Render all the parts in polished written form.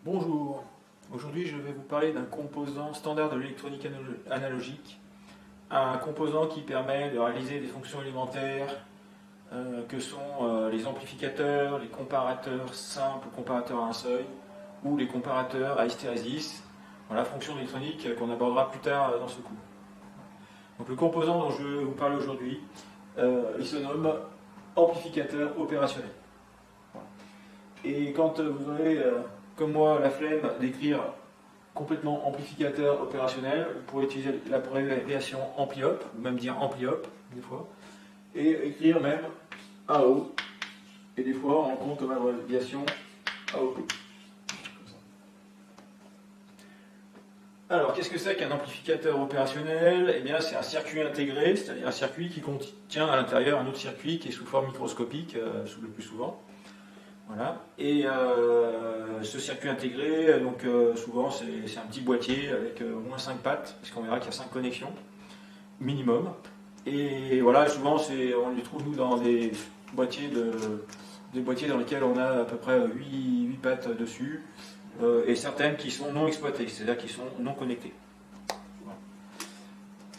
Bonjour, aujourd'hui je vais vous parler d'un composant standard de l'électronique analogique, un composant qui permet de réaliser des fonctions élémentaires que sont les amplificateurs, les comparateurs simples, comparateurs à un seuil, ou les comparateurs à hystérésis, voilà, fonction électronique qu'on abordera plus tard dans ce cours. Donc le composant dont je vais vous parler aujourd'hui, il se nomme amplificateur opérationnel. Voilà. Et quand vous aurez comme moi, la flemme d'écrire complètement amplificateur opérationnel, vous pourrez utiliser l'abréviation AmpliOp, ou même dire AmpliOp, des fois, et écrire même AO, et des fois on compte comme abréviation AOP. Alors, qu'est-ce que c'est qu'un amplificateur opérationnel? Eh bien, c'est un circuit intégré, c'est-à-dire un circuit qui contient à l'intérieur un autre circuit qui est sous forme microscopique, le plus souvent. Voilà. Et ce circuit intégré, donc souvent c'est un petit boîtier avec au moins 5 pattes, parce qu'on verra qu'il y a 5 connexions minimum. Et voilà, souvent on les trouve nous dans des boîtiers dans lesquels on a à peu près 8 pattes dessus, et certaines qui sont non exploitées, c'est-à-dire qui sont non connectées. Voilà.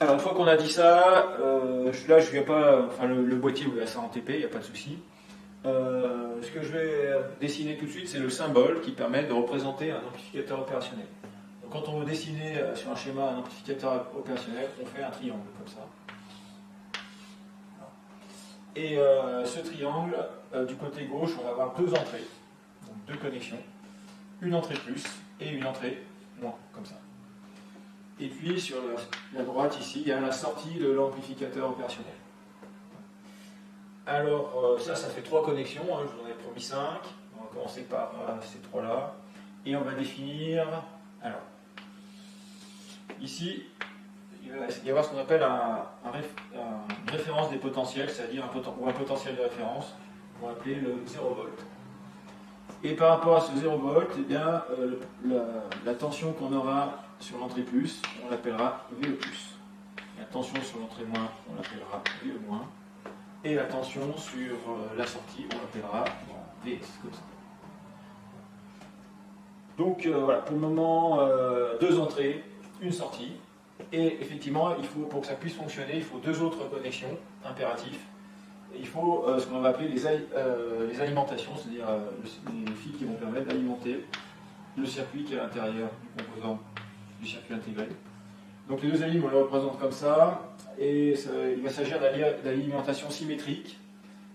Alors une fois qu'on a dit ça, là je ne viens pas, enfin le boîtier vous verrez ça en TP, il n'y a pas de souci. Ce que je vais dessiner tout de suite, c'est le symbole qui permet de représenter un amplificateur opérationnel. Donc, quand on veut dessiner sur un schéma un amplificateur opérationnel, on fait un triangle comme ça. Et ce triangle, du côté gauche, on va avoir deux entrées, donc deux connexions, une entrée plus et une entrée moins, comme ça. Et puis sur la droite ici, il y a la sortie de l'amplificateur opérationnel. Alors ça fait 3 connexions, hein, je vous en ai promis 5. On va commencer par ces 3-là. Et on va définir, alors, ici, il va y avoir ce qu'on appelle une référence des potentiels, c'est-à-dire un potentiel de référence, qu'on va appeler le 0 volt. Et par rapport à ce 0 volt, eh bien, la tension qu'on aura sur l'entrée plus, on l'appellera VE+. La tension sur l'entrée moins, on l'appellera VE-. Et la tension sur la sortie, on l'appellera VS, comme ça. Donc voilà, pour le moment, 2 entrées, une sortie. Et effectivement, pour que ça puisse fonctionner, il faut 2 autres connexions impératives. Et il faut ce qu'on va appeler les alimentations, c'est-à-dire les fils qui vont permettre d'alimenter le circuit qui est à l'intérieur du composant du circuit intégré. Donc les 2 alim, on les représente comme ça. Et il va s'agir d'alimentation symétrique.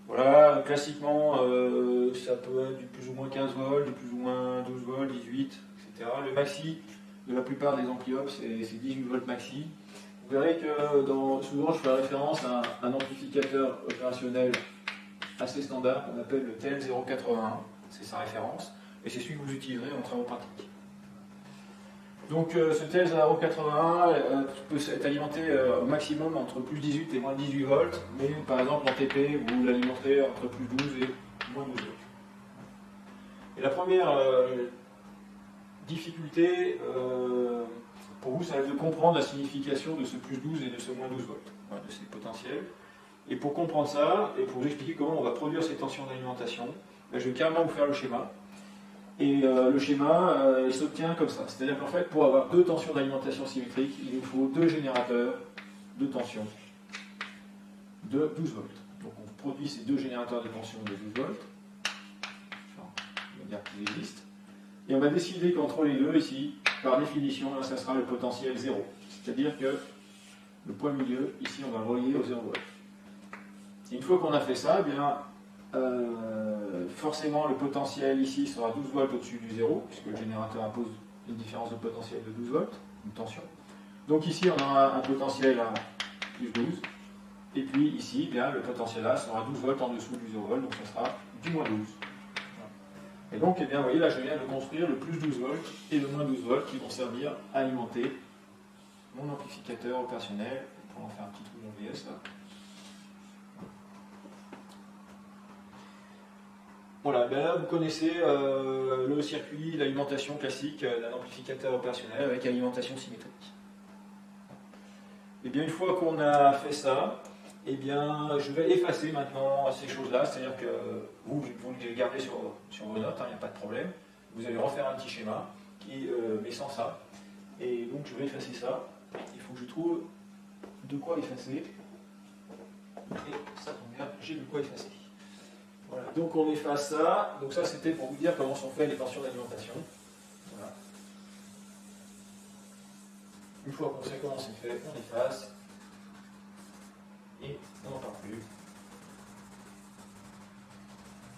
Voilà, classiquement, ça peut être du plus ou moins 15 volts, du plus ou moins 12 volts, 18, etc. Le maxi de la plupart des AmpliOp, c'est 18 volts maxi. Vous verrez que souvent je fais référence à un amplificateur opérationnel assez standard qu'on appelle le TEL081, c'est sa référence, et c'est celui que vous utiliserez en travaux pratiques. Donc ce TEL081 peut être alimenté au maximum entre plus 18 et moins 18 volts, mais par exemple en TP, vous l'alimenterez entre plus 12 et moins 12 volts. Et la première difficulté pour vous, ça va être de comprendre la signification de ce plus 12 et de ce moins 12 volts, voilà, de ces potentiels. Et pour comprendre ça, et pour vous expliquer comment on va produire ces tensions d'alimentation, je vais carrément vous faire le schéma. Et le schéma, il s'obtient comme ça. C'est-à-dire qu'en fait, pour avoir 2 tensions d'alimentation symétriques, il nous faut 2 générateurs de tension de 12 volts. Donc on produit ces 2 générateurs de tension de 12 volts. Enfin, on va dire qu'ils existent. Et on va décider qu'entre les deux, ici, par définition, là, ça sera le potentiel 0. C'est-à-dire que le point milieu, ici, on va le relier au 0 volt. Et une fois qu'on a fait ça, eh bien, forcément le potentiel ici sera 12 volts au-dessus du 0, puisque le générateur impose une différence de potentiel de 12 volts, une tension. Donc ici on aura un potentiel à plus 12, et puis ici, bien, le potentiel là sera 12 volts en dessous du 0 volt, donc ça sera du moins 12. Et donc, eh bien, vous voyez, là je viens de construire le plus 12 volts et le moins 12 volts qui vont servir à alimenter mon amplificateur opérationnel. On va en faire un petit trou dans le VS là. Voilà, ben là vous connaissez le circuit d'alimentation classique d'un amplificateur opérationnel avec alimentation symétrique. Et bien une fois qu'on a fait ça, eh bien je vais effacer maintenant ces choses-là, c'est-à-dire que vous les gardez sur vos notes, il n'y a pas de problème, vous allez refaire un petit schéma, mais sans ça. Et donc je vais effacer ça. Il faut que je trouve de quoi effacer. Et ça tombe bien, j'ai de quoi effacer. Voilà, donc on efface ça. Donc ça c'était pour vous dire comment sont faites les tensions d'alimentation. Voilà. Une fois qu'on sait comment c'est fait, on efface. Et on n'en parle plus.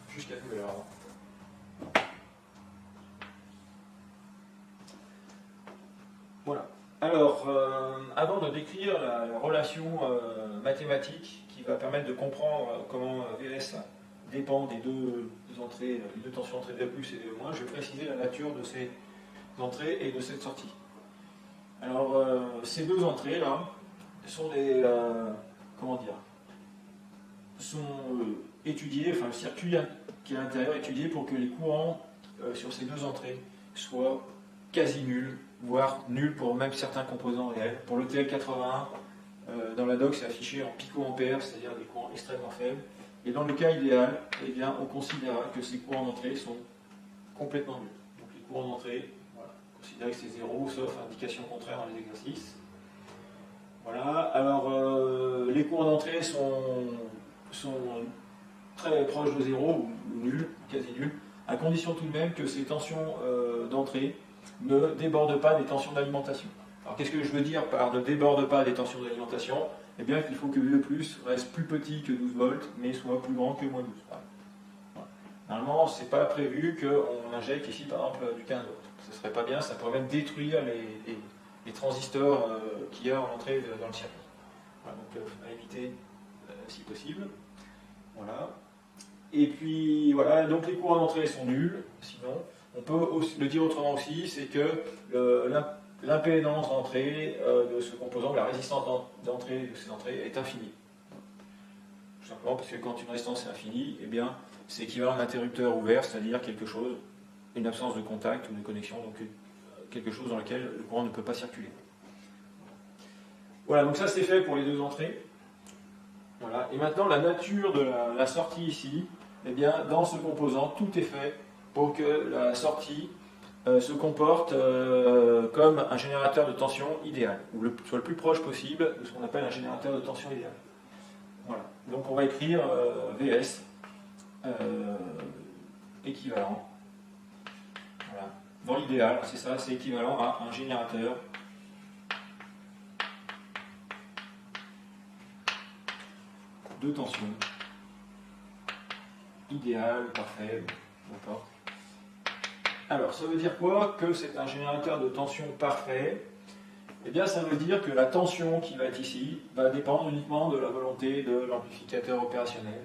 Jusqu'à nouvel ordre. Voilà. Alors, avant de décrire la relation mathématique qui va permettre de comprendre comment VS dépend des deux entrées, les deux tensions entrées de plus et de moins, je vais préciser la nature de ces entrées et de cette sortie. Alors, ces deux entrées là sont des comment dire, sont étudiées, enfin le circuit qui est à l'intérieur est étudié pour que les courants sur ces deux entrées soient quasi nuls, voire nuls pour même certains composants réels. Pour le TL81, dans la doc, c'est affiché en picoampères, c'est-à-dire des courants extrêmement faibles. Et dans le cas idéal, eh bien, on considérera que ces courants d'entrée sont complètement nuls. Donc les courants d'entrée, voilà, considérez que c'est zéro, sauf indication contraire dans les exercices. Voilà, alors les courants d'entrée sont très proches de zéro, ou nuls, quasi nuls, à condition tout de même que ces tensions d'entrée ne débordent pas des tensions d'alimentation. Alors qu'est-ce que je veux dire par ne déborde pas des tensions d'alimentation? Eh bien qu'il faut que VE+ reste plus petit que 12 volts, mais soit plus grand que moins 12. Voilà. Normalement, ce n'est pas prévu qu'on injecte ici par exemple du 15 volts. Ce ne serait pas bien, ça pourrait même détruire les transistors qu'il y a en entrée dans le circuit. Voilà, donc à éviter si possible. Voilà. Et puis voilà, donc les courants d'entrée sont nuls, sinon. On peut aussi, le dire autrement aussi, c'est que l'impédance d'entrée de ce composant, la résistance d'entrée de ces entrées est infinie. Tout simplement parce que quand une résistance est infinie, eh bien, c'est équivalent à un interrupteur ouvert, c'est-à-dire quelque chose, une absence de contact ou de connexion, donc quelque chose dans lequel le courant ne peut pas circuler. Voilà, donc ça c'est fait pour les deux entrées. Voilà. Et maintenant, la nature de la sortie ici, eh bien, dans ce composant, tout est fait pour que la sortie se comporte comme un générateur de tension idéal, ou soit le plus proche possible de ce qu'on appelle un générateur de tension idéal. Voilà. Donc on va écrire VS équivalent. Voilà. Dans l'idéal, c'est ça, c'est équivalent à un générateur de tension idéal, parfait, n'importe. Alors, ça veut dire quoi que c'est un générateur de tension parfait? Eh bien, ça veut dire que la tension qui va être ici va dépendre uniquement de la volonté de l'amplificateur opérationnel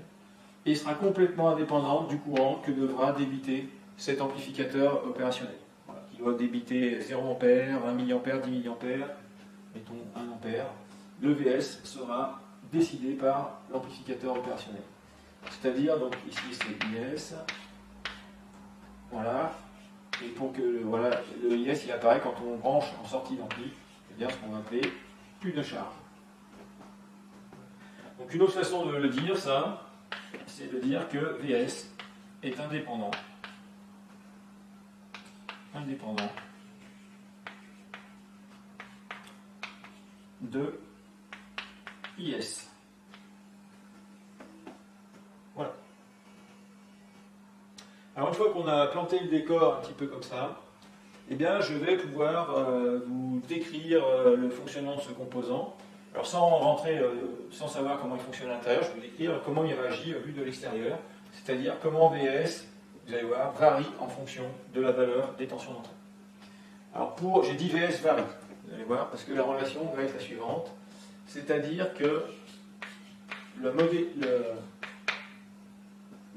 et sera complètement indépendante du courant que devra débiter cet amplificateur opérationnel. Voilà, qui doit débiter 0 A, 1 mA, 10 mA, mettons 1 A. Le VS sera décidé par l'amplificateur opérationnel. C'est-à-dire, donc ici c'est IS, voilà. Et pour que voilà, le IS il apparaît quand on branche en sortie d'ampli, c'est-à-dire ce qu'on va appeler plus de charge. Donc une autre façon de le dire, ça, c'est de dire que VS est indépendant de IS. Voilà. Alors une fois qu'on a planté le décor un petit peu comme ça, eh bien je vais pouvoir vous décrire le fonctionnement de ce composant. Alors sans rentrer, sans savoir comment il fonctionne à l'intérieur, je vais vous décrire comment il réagit vu de l'extérieur, c'est-à-dire comment VS, vous allez voir, varie en fonction de la valeur des tensions d'entrée. Alors j'ai dit VS varie, vous allez voir, parce que la relation va être la suivante, c'est-à-dire que le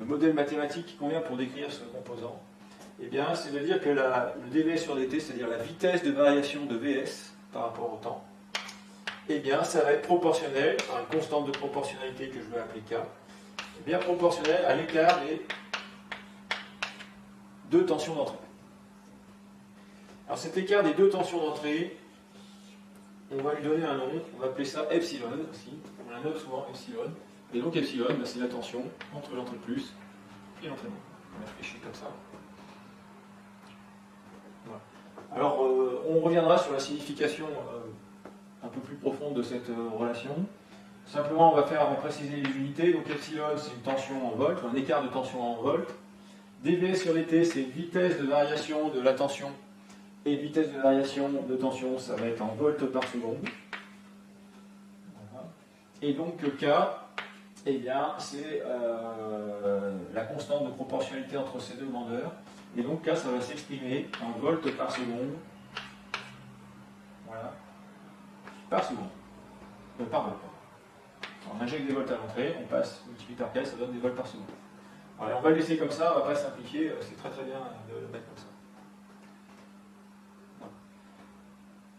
modèle mathématique qui convient pour décrire ce composant, eh bien, c'est de dire que le dV sur dt, c'est-à-dire la vitesse de variation de VS par rapport au temps, eh bien, ça va être proportionnel à une constante de proportionnalité que je vais appeler K, eh bien proportionnel à l'écart des deux tensions d'entrée. Alors cet écart des deux tensions d'entrée, on va lui donner un nom, on va appeler ça epsilon aussi, on la note souvent epsilon. Et donc epsilon, ben, c'est la tension entre l'entrée plus et l'entrée moins. On réfléchit comme ça. on reviendra sur la signification un peu plus profonde de cette relation. Simplement, on va préciser les unités. Donc epsilon, c'est une tension en volts, un écart de tension en volts. dV sur dt, c'est une vitesse de variation de la tension. Et vitesse de variation de tension, ça va être en volts par seconde. Voilà. Et donc K, eh bien, c'est la constante de proportionnalité entre ces deux grandeurs. Et donc K, ça va s'exprimer en volts par seconde. Voilà. Par seconde. Par volt. On injecte des volts à l'entrée, on passe multiplié par K, ça donne des volts par seconde. Alors, on va le laisser comme ça, on ne va pas simplifier, c'est très très bien de le mettre comme ça.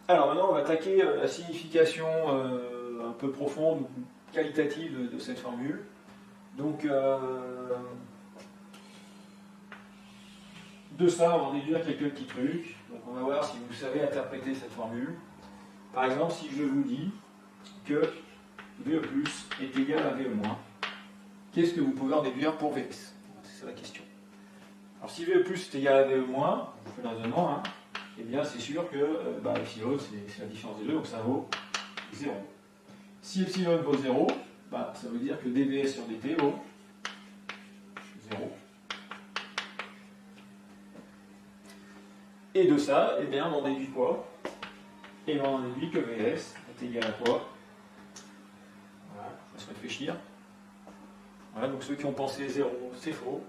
Alors maintenant, on va attaquer la signification un peu profonde ou qualitative de cette formule. Donc, de ça, on va déduire quelques petits trucs. Donc, on va voir si vous savez interpréter cette formule. Par exemple, si je vous dis que VE+ est égal à VE-, qu'est-ce que vous pouvez en déduire pour Vs? C'est la question. Alors, si VE+ est égal à VE-, je vous fais le raisonnement, hein, eh bien, c'est sûr que epsilon, c'est la différence des deux, donc ça vaut 0. Si epsilon vaut 0, ça veut dire que dvs sur dt vaut 0. Et de ça, eh bien, on en déduit quoi? Et on en déduit que Vs est égal à quoi? Voilà, je vais se réfléchir. Voilà, donc ceux qui ont pensé 0, c'est faux.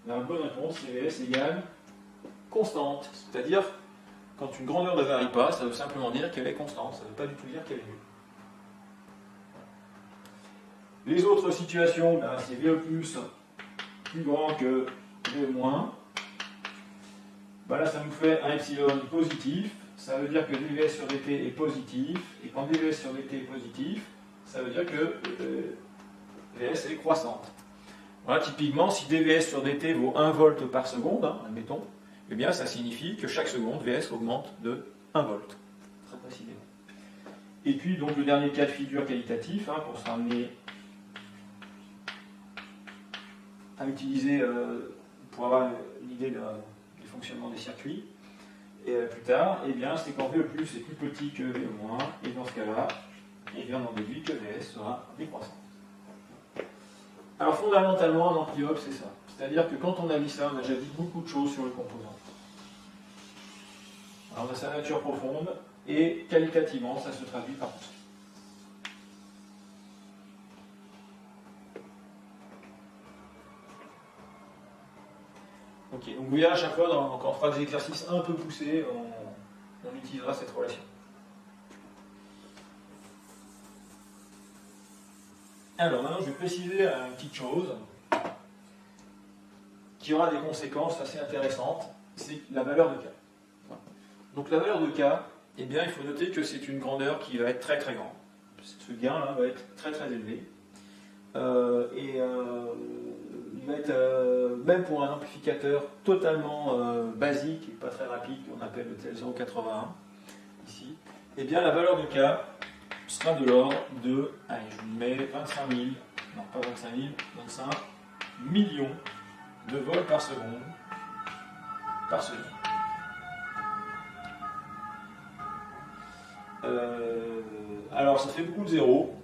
La bonne réponse, c'est Vs égale constante. C'est-à-dire, quand une grandeur ne varie pas, ça veut simplement dire qu'elle est constante. Ça ne veut pas du tout dire qu'elle est nulle. Les autres situations, c'est VE+, plus grand que VE-. Là, ça nous fait un epsilon positif. Ça veut dire que dvs sur dt est positif. Et quand dvs sur dt est positif, ça veut dire que Vs est croissante. Voilà, typiquement, si dvs sur dt vaut 1 volt par seconde, admettons, eh bien, ça signifie que chaque seconde, Vs augmente de 1 volt. Très précisément. Et puis, donc, le dernier cas de figure qualitatif, pour se ramener à utiliser, pour avoir une idée du fonctionnement des circuits, et plus tard, eh bien, c'est quand VE+ est plus petit que VE-, et dans ce cas-là, eh bien, on en déduit que Vs sera décroissant. Alors, fondamentalement, un ampli-op, c'est ça. C'est-à-dire que quand on a dit ça, on a déjà dit beaucoup de choses sur le composant. Alors, on a sa nature profonde, et qualitativement, ça se traduit par tout ça. Ok, donc vous verrez à chaque fois, quand on fera des exercices un peu poussés, on utilisera cette relation. Alors maintenant, je vais préciser une petite chose qui aura des conséquences assez intéressantes, c'est la valeur de K. Donc la valeur de K, eh bien, il faut noter que c'est une grandeur qui va être très très grande. Ce gain-là va être très très élevé. Il va être, même pour un amplificateur totalement basique et pas très rapide, qu'on appelle le TL081, ici, eh bien la valeur de K sera de l'ordre de, allez, je vous mets 25 000, non pas 25 000, 25 millions de volts par seconde. Alors ça fait beaucoup de zéros.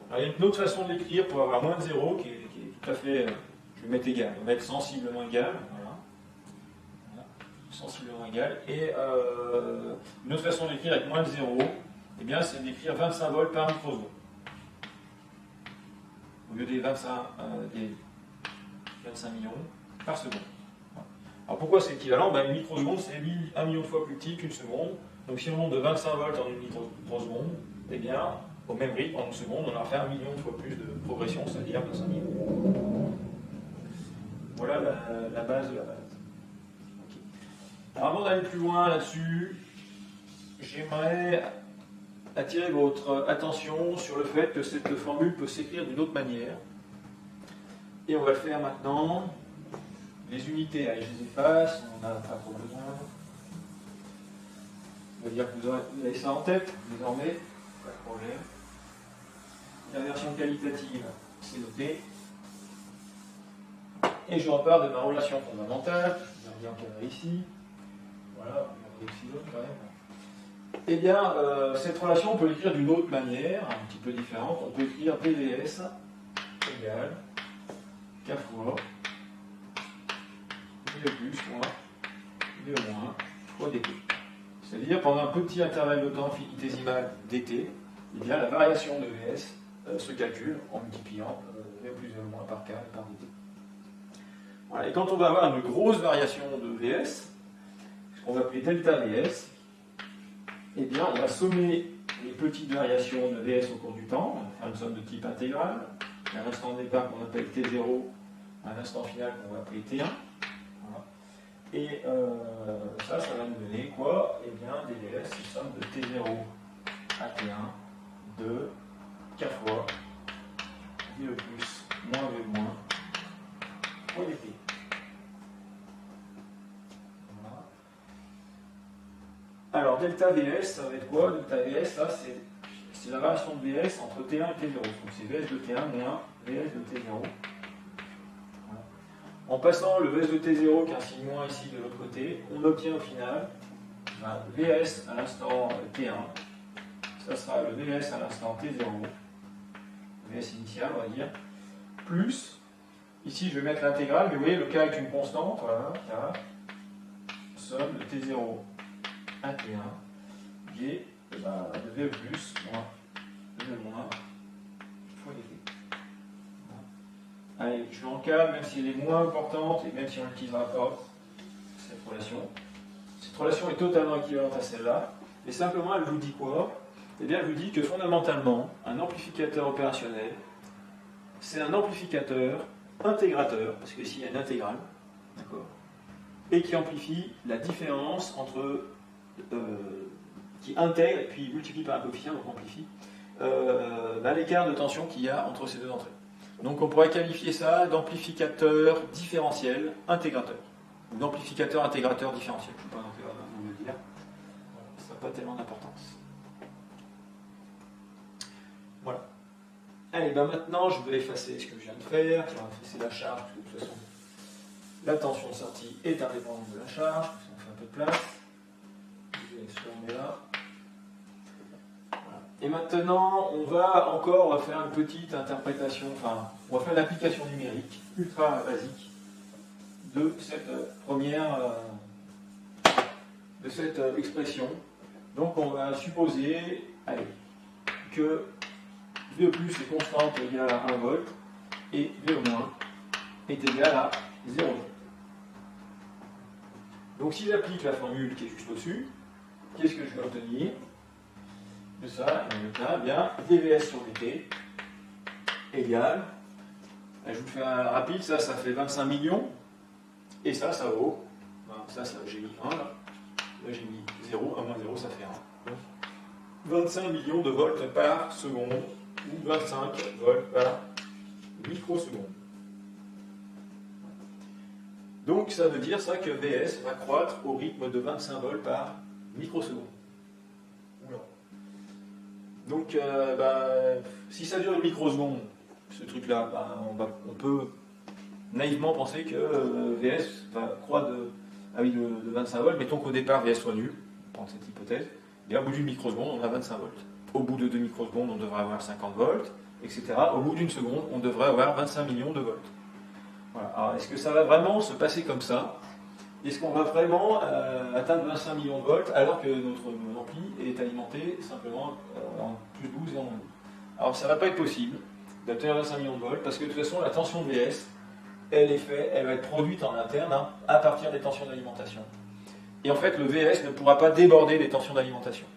Alors, il y a une autre façon de l'écrire pour avoir moins de 0 qui est tout à fait, je vais mettre égal, on va mettre sensiblement égal, voilà. Sensiblement égal, et une autre façon d'écrire avec moins de 0, eh bien c'est d'écrire 25 volts par microseconde. Au lieu des 25 millions par seconde. Alors pourquoi c'est équivalent? Une microseconde c'est 1 million de fois plus petit qu'une seconde, donc si on monte de 25 volts en une microseconde, eh bien au même rythme, en une seconde, on a fait 1 million de fois plus de progression, c'est-à-dire 25 000. Voilà la base de la base. Okay. Alors avant d'aller plus loin là-dessus, j'aimerais attirer votre attention sur le fait que cette formule peut s'écrire d'une autre manière. Et on va le faire maintenant. Les unités, allez, je les efface, on n'en a pas trop besoin. On va dire que vous avez ça en tête, désormais, pas de problème. La version qualitative, c'est noté. Et je repars de ma relation fondamentale. Je vais bien encadrer ici. Voilà, on va epsilon quand même. Eh bien, cette relation, on peut l'écrire d'une autre manière, un petit peu différente. On peut écrire dvs égale k fois v plus moins v moins fois dt. C'est-à-dire, pendant un petit intervalle de temps infinitésimal dt, eh bien, la variation de vs se calcule en multipliant v plus v moins par k et par dt. Voilà. Et quand on va avoir une grosse variation de vs, ce qu'on va appeler delta vs, eh bien, on va sommer les petites variations de vs au cours du temps, on va faire une somme de type intégrale, un instant de départ qu'on appelle t0, un instant final qu'on va appeler t1. Voilà. Et ça va nous donner quoi? Eh bien, dvs, c'est une somme de t0 à t1 de k fois v plus moins v moins fois dt. Alors, delta Vs, ça va être quoi? Delta Vs, ça, c'est la variation de Vs entre T1 et T0. Donc, c'est Vs de T1 moins Vs de T0. Voilà. En passant le Vs de T0, qui est un signe moins ici de l'autre côté, on obtient au final Vs à l'instant T1. Ça sera le Vs à l'instant T0. Vs initial, on va dire. Plus, ici, je vais mettre l'intégrale, mais vous voyez, le K est une constante. Voilà, K, somme de T0 à T1 qui est de V plus moins V moins fois dt. Allez, je l'encadre, même si elle est moins importante et même si on n'utilisera pas cette relation. Cette relation est totalement équivalente à celle-là. Et simplement, elle vous dit quoi? Eh bien, elle vous dit que fondamentalement, un amplificateur opérationnel, c'est un amplificateur intégrateur, parce qu'ici il y a une intégrale, d'accord, et qui amplifie la différence entre qui intègre et puis multiplie par un coefficient, donc amplifie, l'écart de tension qu'il y a entre ces deux entrées. Donc on pourrait qualifier ça d'amplificateur différentiel intégrateur, ou d'amplificateur intégrateur différentiel. Je ne sais pas vous le dire, ça n'a pas tellement d'importance. Voilà. Allez, maintenant je vais effacer ce que je viens de faire, je vais effacer la charge, parce que de toute façon la tension de sortie est indépendante de la charge, on fait un peu de place. Là. Voilà. Et maintenant, on va encore faire une petite interprétation, enfin, on va faire l'application numérique ultra basique de cette première, de cette expression. Donc, on va supposer, allez, que V plus est constante égale à 1 volt et V au moins est égal à 0 volt. Donc, si j'applique la formule qui est juste au-dessus, qu'est-ce que je vais obtenir de ça? Bien, dvs sur dt égale, je vous le fais rapide, ça fait 25 millions, et ça vaut, j'ai mis 1 là j'ai mis 0, 1 moins 0, ça fait 1. Donc, 25 millions de volts par seconde, ou 25 volts par microseconde. Donc ça veut dire ça que Vs va croître au rythme de 25 volts par microseconde. Donc, si ça dure une microseconde, ce truc-là, on peut naïvement penser que Vs va croître de 25 volts. Mettons qu'au départ Vs soit nul, on prend cette hypothèse. Et au bout d'une microseconde, on a 25 volts. Au bout de 2 microsecondes, on devrait avoir 50 volts, etc. Au bout d'une seconde, on devrait avoir 25 millions de volts. Voilà. Alors, est-ce que ça va vraiment se passer comme ça? Est-ce qu'on va vraiment atteindre 25 millions de volts alors que notre ampli est alimenté simplement en plus 12 et en moins 12? Alors ça ne va pas être possible d'obtenir 25 millions de volts parce que de toute façon la tension de Vs, elle va être produite en interne à partir des tensions d'alimentation. Et en fait le Vs ne pourra pas déborder des tensions d'alimentation.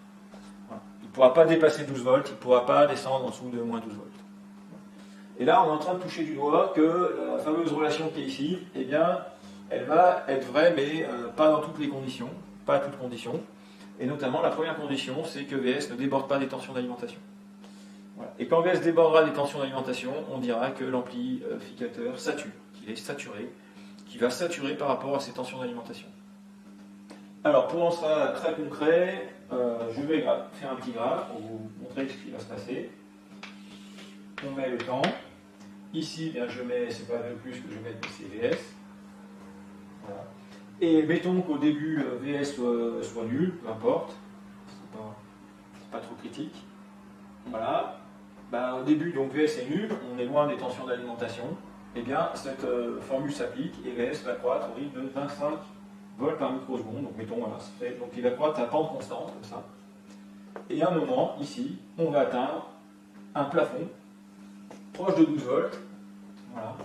Voilà. Il ne pourra pas dépasser 12 volts, il ne pourra pas descendre en dessous de moins 12 volts. Et là on est en train de toucher du doigt que la fameuse relation qui est ici, eh bien, elle va être vraie, mais pas dans toutes les conditions, pas à toutes conditions. Et notamment, la première condition, c'est que Vs ne déborde pas des tensions d'alimentation. Voilà. Et quand Vs débordera des tensions d'alimentation, on dira que l'amplificateur sature, qu'il est saturé, qu'il va saturer par rapport à ces tensions d'alimentation. Alors, pour rendre ça très concret, je vais faire un petit graphe pour vous montrer ce qui va se passer. On met le temps. Ici, bien, je mets, c'est pas le plus que je mets, c'est Vs. Voilà. Et mettons qu'au début, Vs soit nul, peu importe, c'est pas trop critique. Voilà. Ben, au début, donc VS est nul, on est loin des tensions d'alimentation. Eh bien, cette formule s'applique et VS va croître au rythme de 25 volts par microseconde. Donc, mettons, voilà, donc il va croître à pente constante, comme ça. Et à un moment, ici, on va atteindre un plafond proche de 12 volts. Voilà.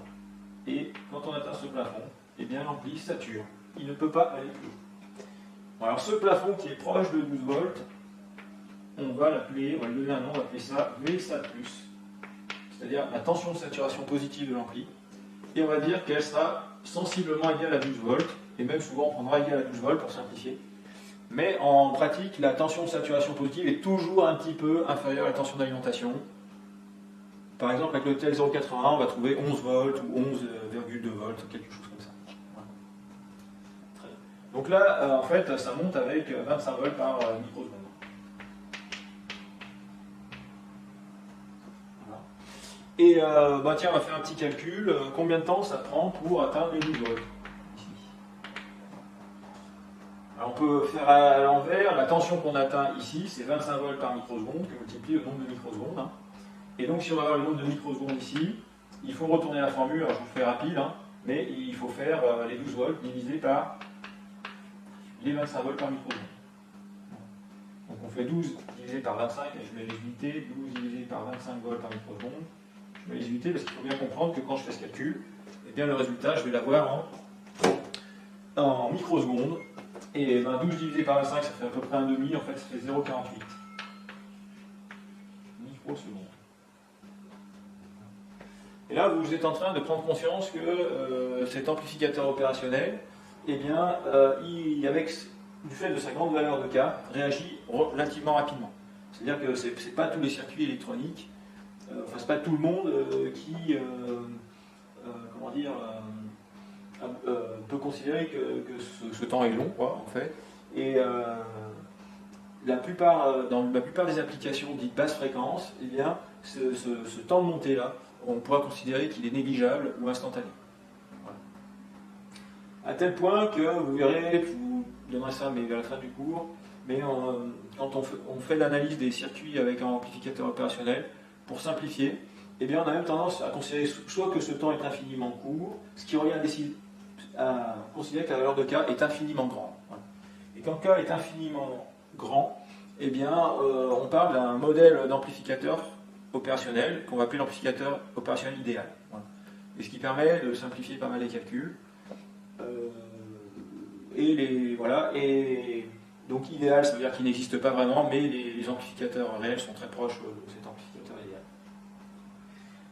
Et quand on atteint ce plafond, eh bien, l'ampli sature. Il ne peut pas aller plus haut. Bon, alors, ce plafond qui est proche de 12 volts, on va l'appeler, on va lui donner un nom, on va appeler ça VSAT+, c'est-à-dire la tension de saturation positive de l'ampli, et on va dire qu'elle sera sensiblement égale à 12 volts, et même souvent on prendra égal à 12 volts pour simplifier. Mais en pratique, la tension de saturation positive est toujours un petit peu inférieure à la tension d'alimentation. Par exemple, avec le TL081, on va trouver 11 volts ou 11,2 volts, quelque chose comme ça. Voilà. Donc là, en fait, ça monte avec 25 volts par microseconde. Et bah tiens, on va faire un petit calcul. Combien de temps ça prend pour atteindre les 12 volts? Alors on peut faire à l'envers. La tension qu'on atteint ici, c'est 25 volts par microseconde, que multiplie le nombre de microsecondes. Hein. Et donc si on va avoir le nombre de microsecondes ici, il faut retourner la formule. Alors je vous fais rapide, hein, mais il faut faire les 12 volts divisé par les 25 volts par microseconde. Donc on fait 12 divisé par 25, et je mets les unités, 12 divisé par 25 volts par microseconde. Je vais les unités parce qu'il faut bien comprendre que quand je fais ce calcul, eh bien le résultat, je vais l'avoir en microsecondes. Et ben 12 divisé par 25, ça fait à peu près un demi, en fait ça fait 0,48 microsecondes. Et là, vous êtes en train de prendre conscience que cet amplificateur opérationnel, eh bien, du fait de sa grande valeur de K, réagit relativement rapidement. C'est-à-dire que ce n'est pas tous les circuits électroniques, enfin, c'est pas tout le monde qui peut considérer que ce temps est long, quoi, en fait. Et dans la plupart des applications dites basse fréquence, eh bien, ce temps de montée-là, on pourra considérer qu'il est négligeable ou instantané. Voilà. À tel point que vous verrez, je vous donnerai ça mais vers la fin du cours, mais quand on fait l'analyse des circuits avec un amplificateur opérationnel, pour simplifier, eh bien, on a même tendance à considérer soit que ce temps est infiniment court, ce qui revient à considérer que la valeur de K est infiniment grande. Voilà. Et quand K est infiniment grand, eh bien, on parle d'un modèle d'amplificateur opérationnel qu'on va appeler l'amplificateur opérationnel idéal. Voilà. Et ce qui permet de simplifier pas mal les calculs. Et donc idéal, ça veut dire qu'il n'existe pas vraiment, mais les amplificateurs réels sont très proches de cet amplificateur idéal.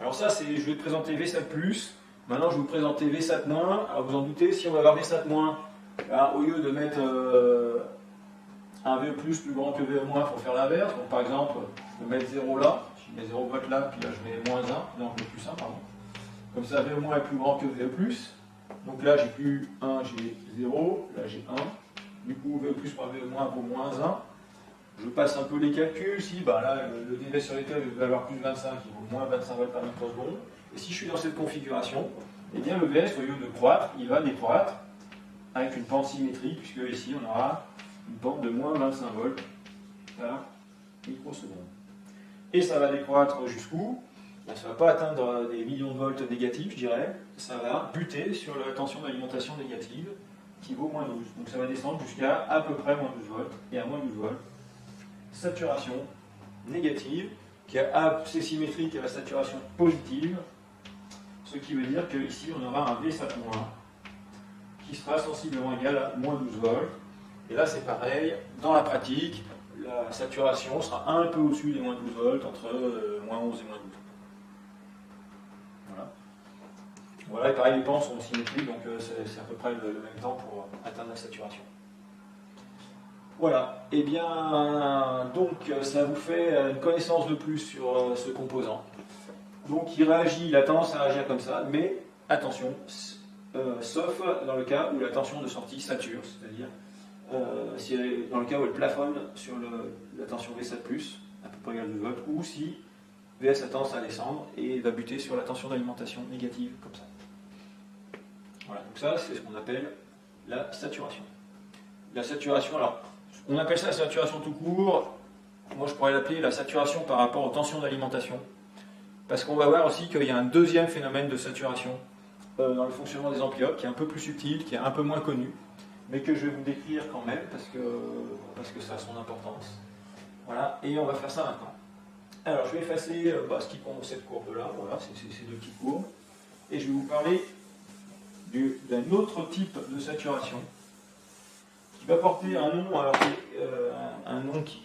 Alors ça, je vais te présenter VSAT+. Maintenant, je vais vous présenter VSAT-. Alors vous en doutez, si on va avoir VSAT-, là, au lieu de mettre un VE+, plus grand que VE-, il faut faire l'inverse. Donc par exemple, je vais mettre 0 là, je mets 0 volts là, puis là je mets moins 1, non, je mets plus 1, pardon. Comme ça, VE- est plus grand que VE+. Donc là, j'ai plus 1, j'ai 0, là j'ai 1. Du coup, VE+ moins VE- vaut moins 1. Je passe un peu les calculs. Si, bah là, le dV sur l'état va avoir plus 25, il vaut moins 25 volts par microseconde. Et si je suis dans cette configuration, eh bien le VS, au lieu de croître, il va décroître avec une pente symétrique, puisque ici, on aura une pente de moins 25 volts par microseconde. Et ça va décroître jusqu'où? Ça ne va pas atteindre des millions de volts négatifs, je dirais. Ça va buter sur la tension d'alimentation négative, qui vaut moins 12. Donc ça va descendre jusqu'à à peu près moins 12 volts, et à moins 12 volts. Saturation négative, qui est assez symétrique à la saturation positive, ce qui veut dire qu'ici on aura un VSAT- qui sera sensiblement égal à moins 12 volts. Et là c'est pareil, dans la pratique, la saturation sera un peu au-dessus des moins 12 volts, entre moins 11 et moins 12. Voilà. Voilà, et pareil, les pans sont symétriques, donc c'est à peu près le même temps pour atteindre la saturation. Voilà, et bien donc ça vous fait une connaissance de plus sur ce composant. Donc il a tendance à réagir comme ça, mais attention, sauf dans le cas où la tension de sortie sature, c'est-à-dire dans le cas où elle plafonne sur la tension VSAT+, à peu près égale 2 volts, ou si VS a tendance à descendre et va buter sur la tension d'alimentation négative, comme ça. Voilà, donc ça c'est ce qu'on appelle la saturation. La saturation, alors, On appelle ça la saturation tout court. Moi, je pourrais l'appeler la saturation par rapport aux tensions d'alimentation. Parce qu'on va voir aussi qu'il y a un deuxième phénomène de saturation dans le fonctionnement des amplis qui est un peu plus subtil, qui est un peu moins connu, mais que je vais vous décrire quand même parce que ça a son importance. Voilà, et on va faire ça maintenant. Alors, je vais effacer ce qui compte cette courbe-là, voilà, c'est ces deux petites courbes, et je vais vous parler d'un autre type de saturation qui va porter un nom, un nom qui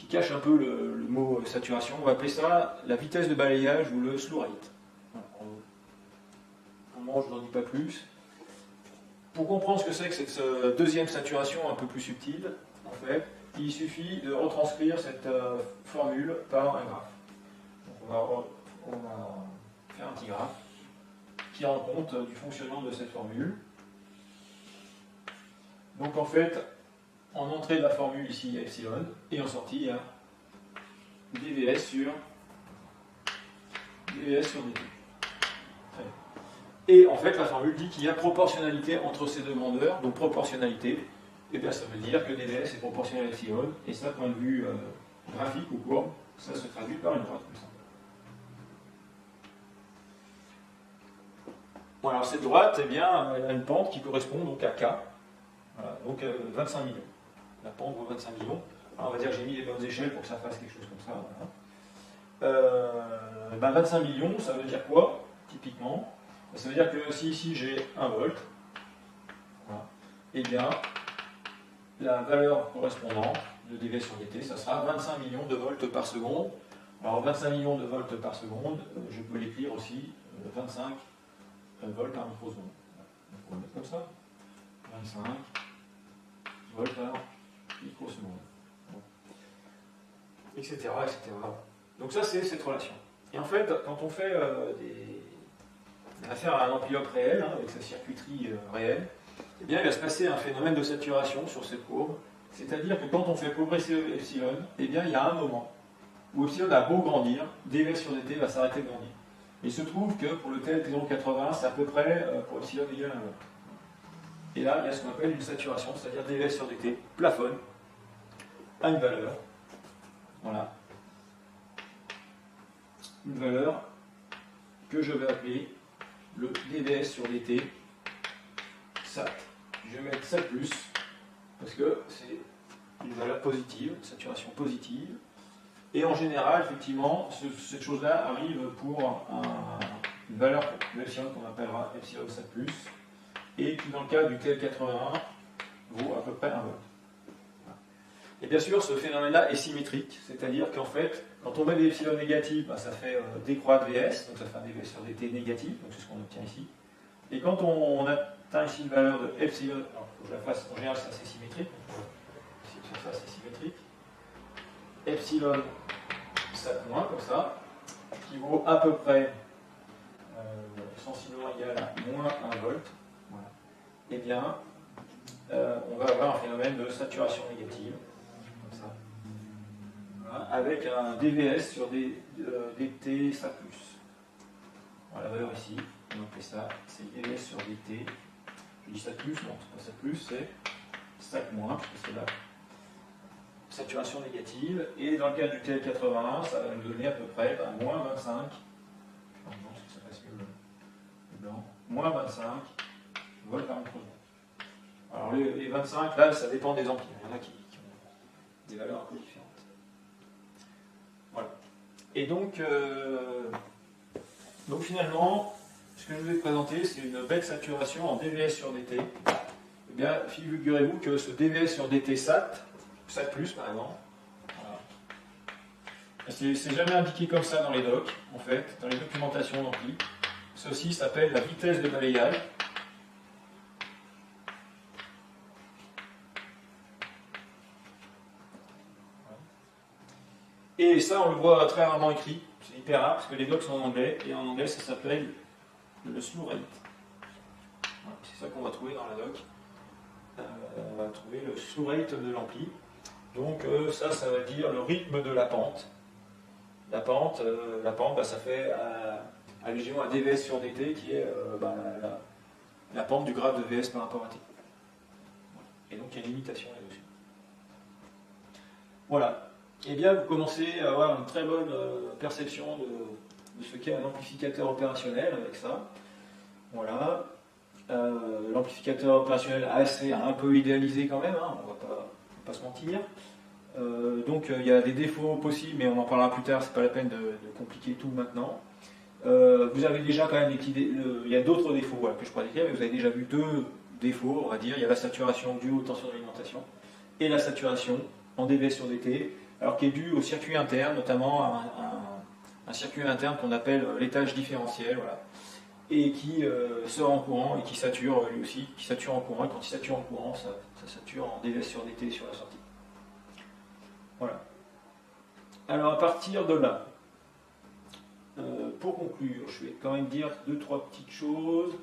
cache un peu le mot saturation. On va appeler ça la vitesse de balayage ou le slew rate. Voilà, je n'en dis pas plus. Pour comprendre ce que c'est que cette deuxième saturation un peu plus subtile, en fait, il suffit de retranscrire cette formule par un graphe. Donc on va faire un petit graphe qui rend compte du fonctionnement de cette formule. Donc en fait, en entrée de la formule ici, il y a epsilon, et en sortie, il y a dvs sur dt. Et en fait, la formule dit qu'il y a proportionnalité entre ces deux grandeurs, donc proportionnalité, et bien ça veut dire que dvs est proportionnel à epsilon, et ça, point de vue graphique ou courbe, ça se traduit par une droite comme ça. Bon, alors cette droite, eh bien, elle a une pente qui correspond donc à K, voilà, donc 25 millions. La pente vaut 25 millions. Alors, on va dire que j'ai mis les bonnes échelles pour que ça fasse quelque chose comme ça. Voilà. 25 millions, ça veut dire quoi, typiquement? Ça veut dire que si ici j'ai 1 volt, voilà, et bien la valeur correspondante de dV sur dt, ça sera 25 millions de volts par seconde. Alors 25 millions de volts par seconde, je peux l'écrire aussi 25 volts par microseconde. Donc on va mettre comme ça, 25 volts par microseconde, etc., etc. Donc ça c'est cette relation. Et en fait, quand on fait affaire à un enveloppe réel, avec sa circuiterie réelle, eh bien, il va se passer un phénomène de saturation sur cette courbe. C'est-à-dire que quand on fait progresser epsilon, eh bien, il y a un moment où epsilon a beau grandir, dv sur dt va s'arrêter de grandir. Il se trouve que pour le T0,80, c'est à peu près pour epsilon égal à 1 volt. Et là, il y a ce qu'on appelle une saturation, c'est-à-dire dv sur dt plafonne à une valeur. Voilà. Une valeur que je vais appeler le dvs sur dt sat. Je vais mettre sat plus parce que c'est une valeur positive, une saturation positive. Et en général, effectivement, cette chose-là arrive pour une valeur de epsilon qu'on appellera epsilon sat plus et qui, dans le cas du TL81, vaut à peu près 1 volt. Et bien sûr, ce phénomène-là est symétrique, c'est-à-dire qu'en fait, quand on met des epsilon négatifs, ça fait d croix de vs, donc ça fait un dv sur dt négatif, donc c'est ce qu'on obtient ici. Et quand on atteint ici une valeur de epsilon, alors il faut que je la fasse, en général c'est assez symétrique, donc sur ça c'est symétrique, epsilon sat moins, comme ça, qui vaut à peu près sensiblement égal à moins 1 volt, voilà. Eh bien, on va avoir un phénomène de saturation négative, comme ça, voilà, avec un dvs sur dt sat plus. Voilà, la valeur ici, on appelle ça, c'est dvs sur dt. Je dis sat plus, non, c'est pas sat plus, c'est sat moins, parce que c'est la saturation négative. Et dans le cas du TL81, ça va nous donner à peu près moins 25. Je pense que ça passe mieux le blanc. Moins 25 volts par microseconde. Alors les 25, là, ça dépend des amplis. Il y en a qui ont des valeurs un peu différentes. Voilà. Et donc finalement, ce que je vous ai présenté, c'est une belle saturation en dvs sur dt. Eh bien, figurez-vous que ce dvs sur dt sat plus par exemple, voilà. C'est jamais indiqué comme ça dans les docs, en fait, dans les documentations d'ampli. Ceci s'appelle la vitesse de balayage. Et ça, on le voit très rarement écrit, c'est hyper rare parce que les docs sont en anglais, et en anglais ça s'appelle le slew rate. Voilà, c'est ça qu'on va trouver dans la doc. On va trouver le slew rate de l'ampli. Donc ça va dire le rythme de la pente. La pente, ça fait allusion à dvs sur dt qui est la pente du graphe de vs par rapport à t. Et donc il y a une limitation là-dessus. Voilà. Eh bien, vous commencez à avoir une très bonne perception de ce qu'est un amplificateur opérationnel avec ça. Voilà. L'amplificateur opérationnel assez un peu idéalisé quand même, hein, on ne va pas se mentir. Donc il y a des défauts possibles, mais on en parlera plus tard, c'est pas la peine de compliquer tout maintenant. Vous avez déjà quand même des petits il y a d'autres défauts que je pourrais décrire, mais vous avez déjà vu deux défauts, on va dire. Il y a la saturation due aux tensions d'alimentation et la saturation en dV sur dt, alors qui est due au circuit interne, notamment à un circuit interne qu'on appelle l'étage différentiel, voilà, et qui sort en courant et qui sature lui aussi, qui sature en courant, et quand il sature en courant, ça sature en dV sur dt sur la sortie. Voilà. Alors à partir de là, pour conclure, je vais quand même dire 2-3 petites choses.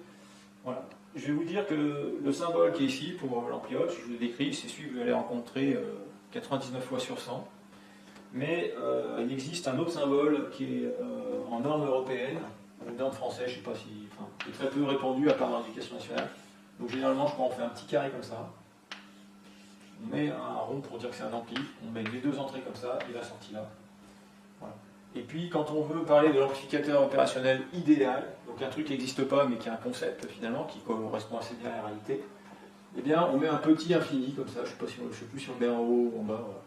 Voilà. Je vais vous dire que le symbole qui est ici pour l'ampli-op, si je vous le décris, c'est celui que vous allez rencontrer 99 fois sur 100. Mais il existe un autre symbole qui est en norme européenne, ou norme française, je ne sais pas si. Enfin, qui est très peu répandu à part dans l'éducation nationale. Donc généralement, je crois qu'on fait un petit carré comme ça. On met un rond pour dire que c'est un ampli, on met les deux entrées comme ça et la sortie là. Voilà. Et puis quand on veut parler de l'amplificateur opérationnel idéal, donc un truc qui n'existe pas mais qui est un concept finalement, qui correspond assez bien à la réalité, eh bien on met un petit infini comme ça, je ne sais plus si on le met en haut ou en bas, voilà,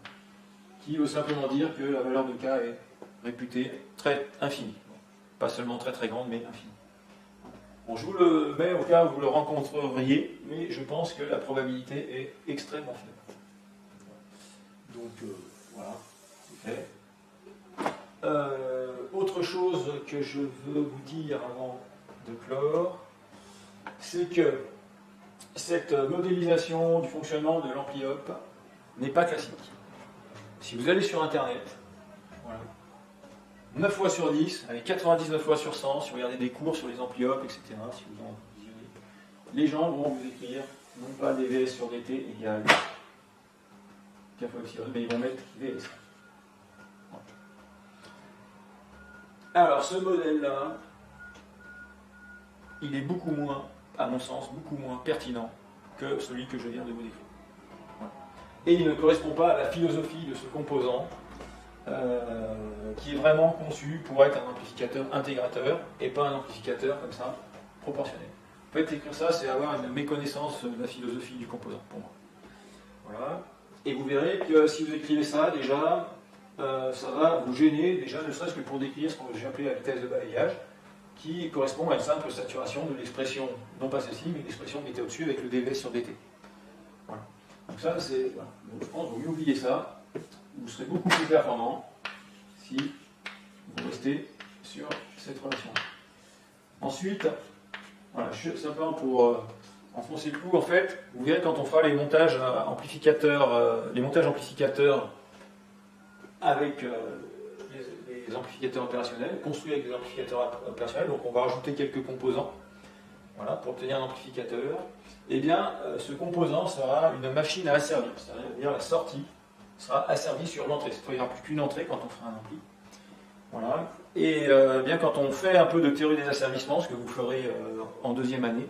qui veut simplement dire que la valeur de K est réputée très infinie. Pas seulement très très grande, mais infinie. Bon, je vous le mets au cas où vous le rencontreriez, mais je pense que la probabilité est extrêmement faible. Donc voilà, c'est fait. Autre chose que je veux vous dire avant de clore, c'est que cette modélisation du fonctionnement de l'ampli-op n'est pas classique. Si vous allez sur Internet, voilà, 9 fois sur 10, avec 99 fois sur 100, si vous regardez des cours sur les ampli-op, etc., si vous en visionnez, les gens vont vous écrire non pas dVs sur dt égale K fois epsilon, mais ils vont mettre Vs. Alors ce modèle-là, il est beaucoup moins, à mon sens, beaucoup moins pertinent que celui que je viens de vous décrire. Voilà. Et il ne correspond pas à la philosophie de ce composant qui est vraiment conçu pour être un amplificateur intégrateur et pas un amplificateur comme ça, proportionnel. En fait, écrire ça, c'est avoir une méconnaissance de la philosophie du composant, pour moi. Voilà. Et vous verrez que si vous écrivez ça, déjà, ça va vous gêner, déjà, ne serait-ce que pour décrire ce que j'ai appelé la vitesse de balayage, qui correspond à une simple saturation de l'expression, non pas celle-ci, mais l'expression qui était au-dessus avec le dV sur dt. Voilà. Donc ça, c'est... Voilà. Donc je pense que vous mieux oubliez ça, vous serez beaucoup plus performant si vous restez sur cette relation. Ensuite, voilà, simplement pour enfoncer le clou, en fait, vous verrez quand on fera les montages amplificateurs, avec les amplificateurs opérationnels, construits avec des amplificateurs opérationnels, donc on va rajouter quelques composants, voilà, pour obtenir un amplificateur. Eh bien, ce composant sera une machine à asservir, c'est-à-dire la sortie sera asservie sur l'entrée. Cette fois, il n'y aura plus qu'une entrée quand on fera un ampli. Voilà. Et bien quand on fait un peu de théorie des asservissements, ce que vous ferez en deuxième année,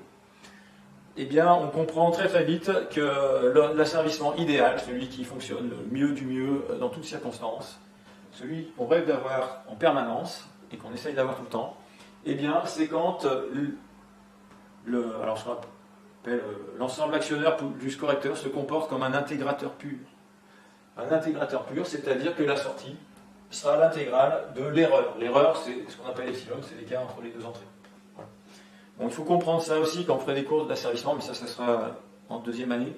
eh bien on comprend très très vite que l'asservissement idéal, celui qui fonctionne le mieux du mieux dans toutes circonstances, celui qu'on rêve d'avoir en permanence et qu'on essaye d'avoir tout le temps, eh bien c'est quand alors ce qu'on appelle l'ensemble actionneur plus correcteur se comporte comme un intégrateur pur. Un intégrateur pur, c'est-à-dire que la sortie sera l'intégrale de l'erreur. L'erreur, c'est ce qu'on appelle epsilon, c'est l'écart entre les deux entrées. Voilà. Bon, il faut comprendre ça aussi quand on ferait des cours d'asservissement, mais ça sera en deuxième année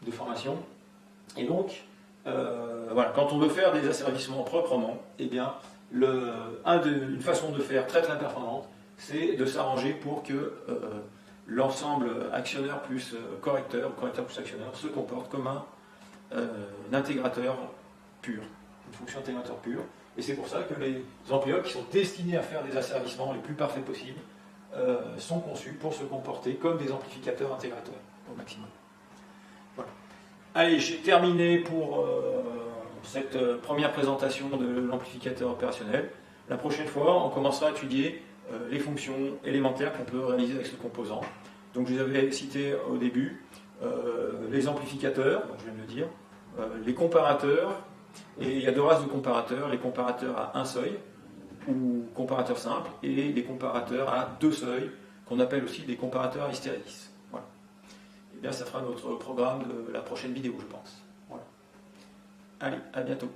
de formation. Et donc, voilà, quand on veut faire des asservissements proprement, eh bien, une façon de faire très très performante, c'est de s'arranger pour que l'ensemble actionneur plus correcteur plus actionneur, se comporte comme un intégrateur pur. Une fonction intégrateur pure, et c'est pour ça que les ampli-op qui sont destinés à faire des asservissements les plus parfaits possibles sont conçus pour se comporter comme des amplificateurs intégrateurs au maximum. Voilà. Allez, j'ai terminé pour cette première présentation de l'amplificateur opérationnel. La prochaine fois, on commencera à étudier les fonctions élémentaires qu'on peut réaliser avec ce composant. Donc je vous avais cité au début les amplificateurs, donc je viens de le dire, les comparateurs, Et il y a deux races de comparateurs, les comparateurs à un seuil, ou comparateurs simples, et les comparateurs à deux seuils, qu'on appelle aussi des comparateurs à hystérésis. Voilà. Et bien, ça fera notre programme de la prochaine vidéo, je pense. Voilà. Allez, à bientôt.